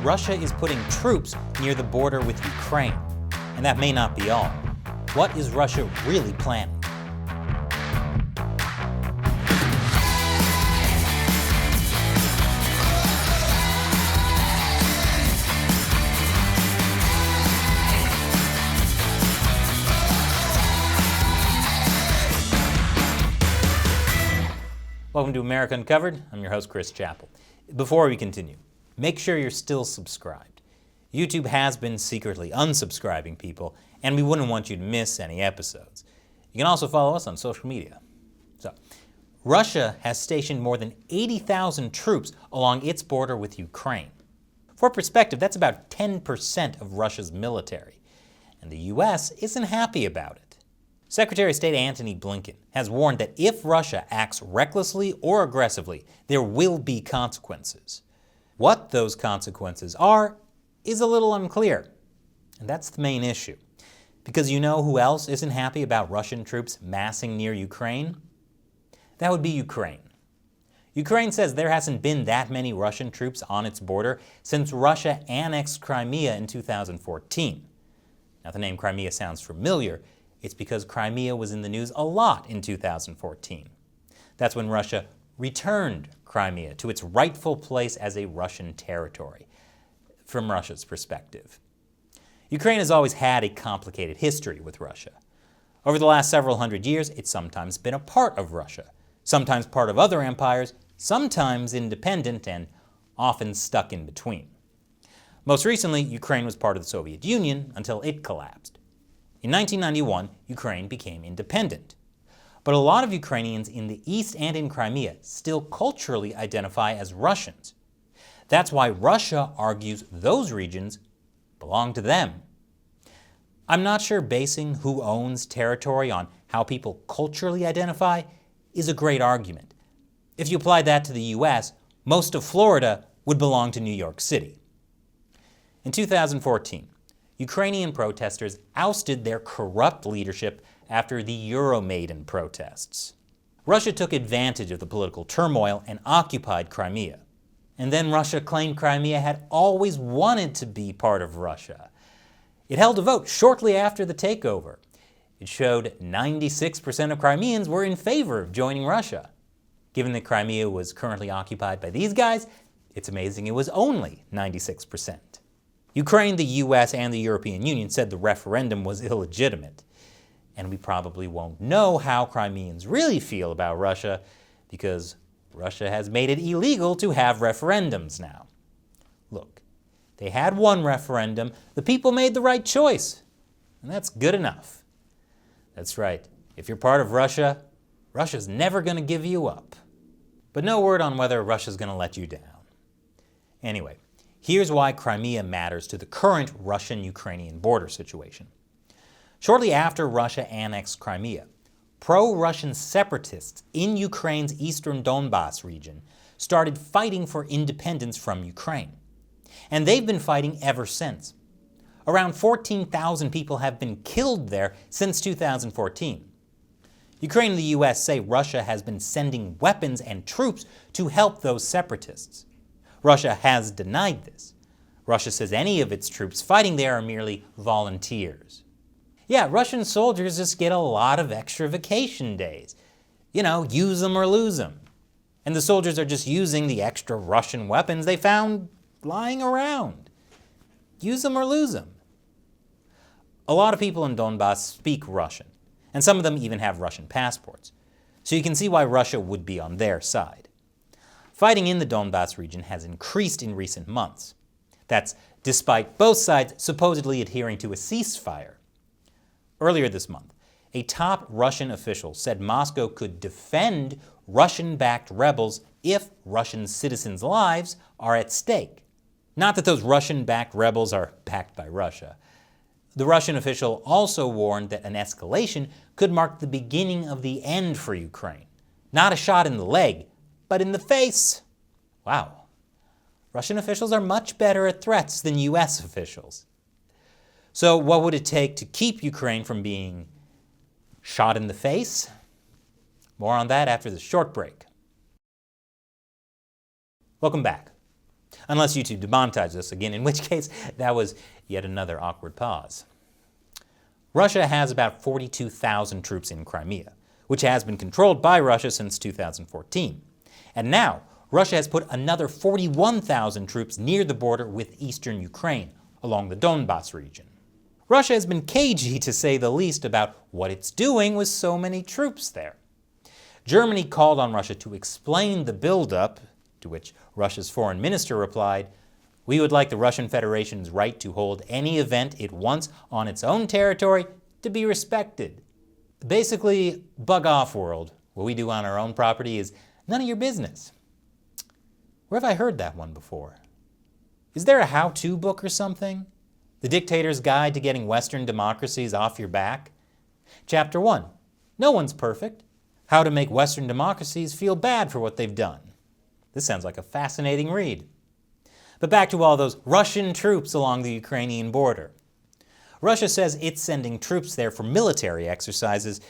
Russia is putting troops near the border with Ukraine. And that may not be all. What is Russia really planning? Welcome to America Uncovered. I'm your host, Chris Chappell. Before we continue, make sure you're still subscribed. YouTube has been secretly unsubscribing people, and we wouldn't want you to miss any episodes. You can also follow us on social media. So, Russia has stationed more than 80,000 troops along its border with Ukraine. For perspective, that's about 10% of Russia's military, and the U.S. isn't happy about it. Secretary of State Antony Blinken has warned that if Russia acts recklessly or aggressively, there will be consequences. What those consequences are is a little unclear, and that's the main issue. Because you know who else isn't happy about Russian troops massing near Ukraine? That would be Ukraine. Ukraine says there hasn't been that many Russian troops on its border since Russia annexed Crimea in 2014. Now, the name Crimea sounds familiar. It's because Crimea was in the news a lot in 2014. That's when Russia returned Crimea to its rightful place as a Russian territory, from Russia's perspective. Ukraine has always had a complicated history with Russia. Over the last several hundred years, it's sometimes been a part of Russia, sometimes part of other empires, sometimes independent, and often stuck in between. Most recently, Ukraine was part of the Soviet Union until it collapsed. In 1991, Ukraine became independent. But a lot of Ukrainians in the east and in Crimea still culturally identify as Russians. That's why Russia argues those regions belong to them. I'm not sure basing who owns territory on how people culturally identify is a great argument. If you apply that to the U.S., most of Florida would belong to New York City. In 2014, Ukrainian protesters ousted their corrupt leadership after the Euromaidan protests. Russia took advantage of the political turmoil and occupied Crimea. And then Russia claimed Crimea had always wanted to be part of Russia. It held a vote shortly after the takeover. It showed 96% of Crimeans were in favor of joining Russia. Given that Crimea was currently occupied by these guys, it's amazing it was only 96%. Ukraine, the U.S., and the European Union said the referendum was illegitimate. And we probably won't know how Crimeans really feel about Russia because Russia has made it illegal to have referendums now. Look, they had one referendum. The people made the right choice. And that's good enough. That's right. If you're part of Russia, Russia's never going to give you up. But no word on whether Russia's going to let you down. Anyway, here's why Crimea matters to the current Russian-Ukrainian border situation. Shortly after Russia annexed Crimea, pro-Russian separatists in Ukraine's eastern Donbas region started fighting for independence from Ukraine. And they've been fighting ever since. Around 14,000 people have been killed there since 2014. Ukraine and the U.S. say Russia has been sending weapons and troops to help those separatists. Russia has denied this. Russia says any of its troops fighting there are merely volunteers. Yeah, Russian soldiers just get a lot of extra vacation days. You know, use them or lose them. And the soldiers are just using the extra Russian weapons they found lying around. Use them or lose them. A lot of people in Donbas speak Russian, and some of them even have Russian passports. So you can see why Russia would be on their side. Fighting in the Donbas region has increased in recent months. That's despite both sides supposedly adhering to a ceasefire. Earlier this month, a top Russian official said Moscow could defend Russian-backed rebels if Russian citizens' lives are at stake. Not that those Russian-backed rebels are backed by Russia. The Russian official also warned that an escalation could mark the beginning of the end for Ukraine. Not a shot in the leg, but in the face. Wow. Russian officials are much better at threats than U.S. officials. So what would it take to keep Ukraine from being shot in the face? More on that after this short break. Welcome back. Unless YouTube demonetizes us again, in which case that was yet another awkward pause. Russia has about 42,000 troops in Crimea, which has been controlled by Russia since 2014. And now, Russia has put another 41,000 troops near the border with eastern Ukraine, along the Donbas region. Russia has been cagey, to say the least, about what it's doing with so many troops there. Germany called on Russia to explain the buildup, to which Russia's foreign minister replied, "We would like the Russian Federation's right to hold any event it wants on its own territory to be respected." Basically, bug off, world. What we do on our own property is none of your business. Where have I heard that one before? Is there a how-to book or something? The Dictator's Guide to Getting Western Democracies Off Your Back? Chapter 1. No one's perfect. How to make Western democracies feel bad for what they've done. This sounds like a fascinating read. But back to all those Russian troops along the Ukrainian border. Russia says it's sending troops there for military exercises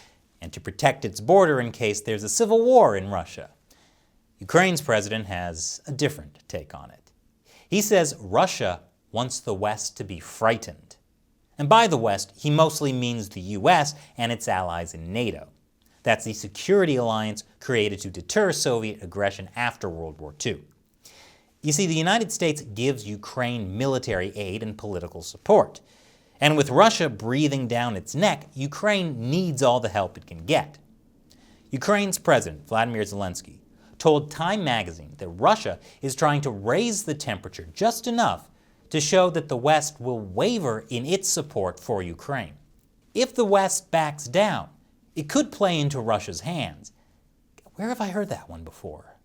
and to protect its border in case there's a civil war in Russia. Ukraine's president has a different take on it. He says Russia wants the West to be frightened. And by the West, he mostly means the US and its allies in NATO. That's the security alliance created to deter Soviet aggression after World War II. You see, the United States gives Ukraine military aid and political support. And with Russia breathing down its neck, Ukraine needs all the help it can get. Ukraine's president, Vladimir Zelensky, told Time magazine that Russia is trying to raise the temperature just enough to show that the West will waver in its support for Ukraine. If the West backs down, it could play into Russia's hands. Where have I heard that one before?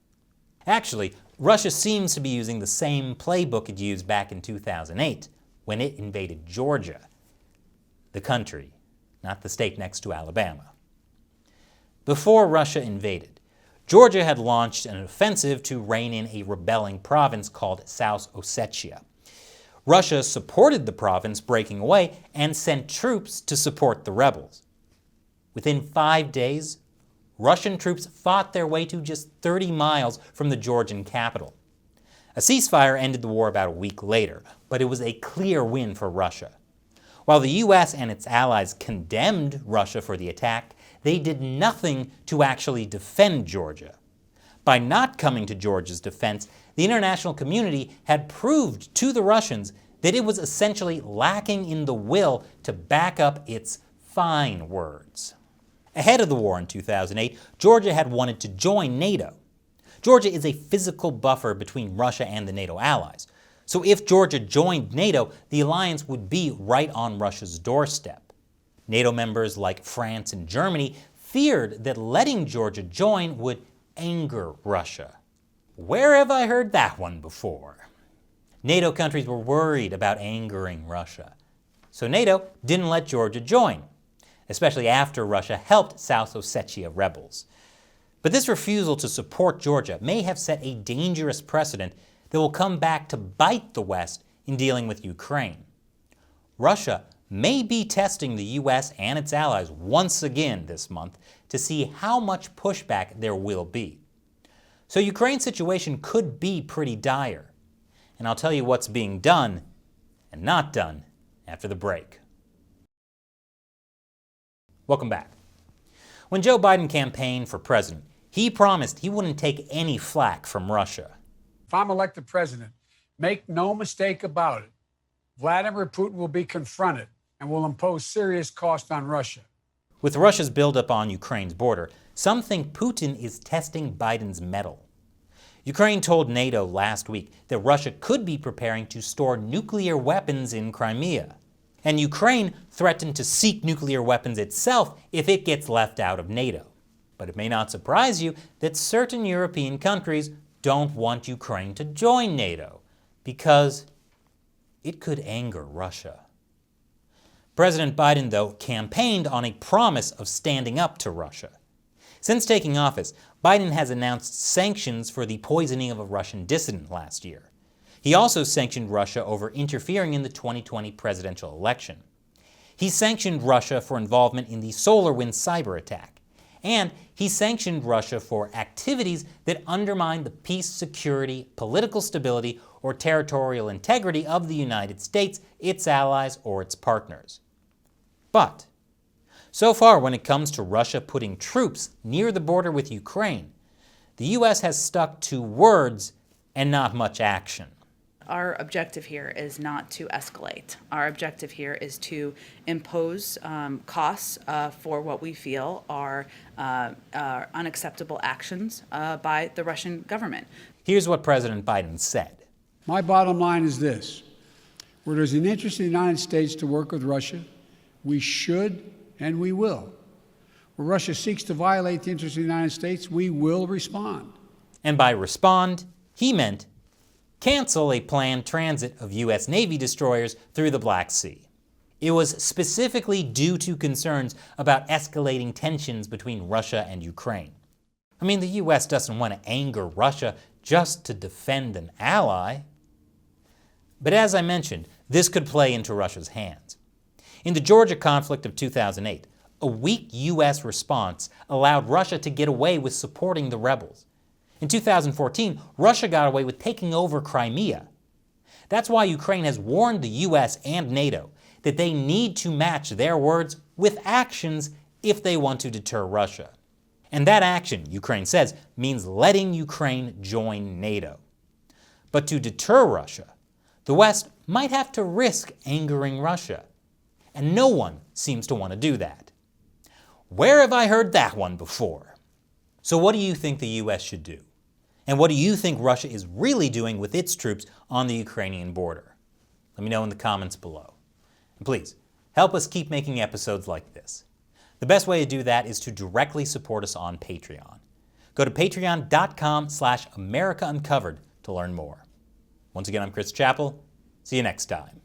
Actually, Russia seems to be using the same playbook it used back in 2008 when it invaded Georgia, the country, not the state next to Alabama. Before Russia invaded, Georgia had launched an offensive to rein in a rebelling province called South Ossetia. Russia supported the province breaking away and sent troops to support the rebels. Within 5 days, Russian troops fought their way to just 30 miles from the Georgian capital. A ceasefire ended the war about a week later, but it was a clear win for Russia. While the US and its allies condemned Russia for the attack, they did nothing to actually defend Georgia. By not coming to Georgia's defense, the international community had proved to the Russians that it was essentially lacking in the will to back up its fine words. Ahead of the war in 2008, Georgia had wanted to join NATO. Georgia is a physical buffer between Russia and the NATO allies. So if Georgia joined NATO, the alliance would be right on Russia's doorstep. NATO members like France and Germany feared that letting Georgia join would anger Russia. Where have I heard that one before? NATO countries were worried about angering Russia. So NATO didn't let Georgia join, especially after Russia helped South Ossetia rebels. But this refusal to support Georgia may have set a dangerous precedent that will come back to bite the West in dealing with Ukraine. Russia may be testing the US and its allies once again this month to see how much pushback there will be. So Ukraine's situation could be pretty dire. And I'll tell you what's being done and not done after the break. Welcome back. When Joe Biden campaigned for president, he promised he wouldn't take any flack from Russia. If I'm elected president, make no mistake about it, Vladimir Putin will be confronted and will impose serious cost on Russia. With Russia's buildup on Ukraine's border, some think Putin is testing Biden's mettle. Ukraine told NATO last week that Russia could be preparing to store nuclear weapons in Crimea. And Ukraine threatened to seek nuclear weapons itself if it gets left out of NATO. But it may not surprise you that certain European countries don't want Ukraine to join NATO because it could anger Russia. President Biden, though, campaigned on a promise of standing up to Russia. Since taking office, Biden has announced sanctions for the poisoning of a Russian dissident last year. He also sanctioned Russia over interfering in the 2020 presidential election. He sanctioned Russia for involvement in the SolarWinds cyber attack. And he sanctioned Russia for activities that undermine the peace, security, political stability, or or territorial integrity of the United States, its allies, or its partners. But so far, when it comes to Russia putting troops near the border with Ukraine, the U.S. has stuck to words and not much action. Our objective here is not to escalate. Our objective here is to impose costs for what we feel are unacceptable actions by the Russian government. Here's what President Biden said. My bottom line is this. Where there's an interest in the United States to work with Russia, we should and we will. Where Russia seeks to violate the interests of the United States, we will respond. And by respond, he meant cancel a planned transit of U.S. Navy destroyers through the Black Sea. It was specifically due to concerns about escalating tensions between Russia and Ukraine. I mean, the U.S. doesn't want to anger Russia just to defend an ally. But as I mentioned, this could play into Russia's hands. In the Georgia conflict of 2008, a weak U.S. response allowed Russia to get away with supporting the rebels. In 2014, Russia got away with taking over Crimea. That's why Ukraine has warned the U.S. and NATO that they need to match their words with actions if they want to deter Russia. And that action, Ukraine says, means letting Ukraine join NATO. But to deter Russia, the West might have to risk angering Russia. And no one seems to want to do that. Where have I heard that one before? So what do you think the U.S. should do? And what do you think Russia is really doing with its troops on the Ukrainian border? Let me know in the comments below. And please, help us keep making episodes like this. The best way to do that is to directly support us on Patreon. Go to patreon.com/AmericaUncovered to learn more. Once again, I'm Chris Chappell. See you next time.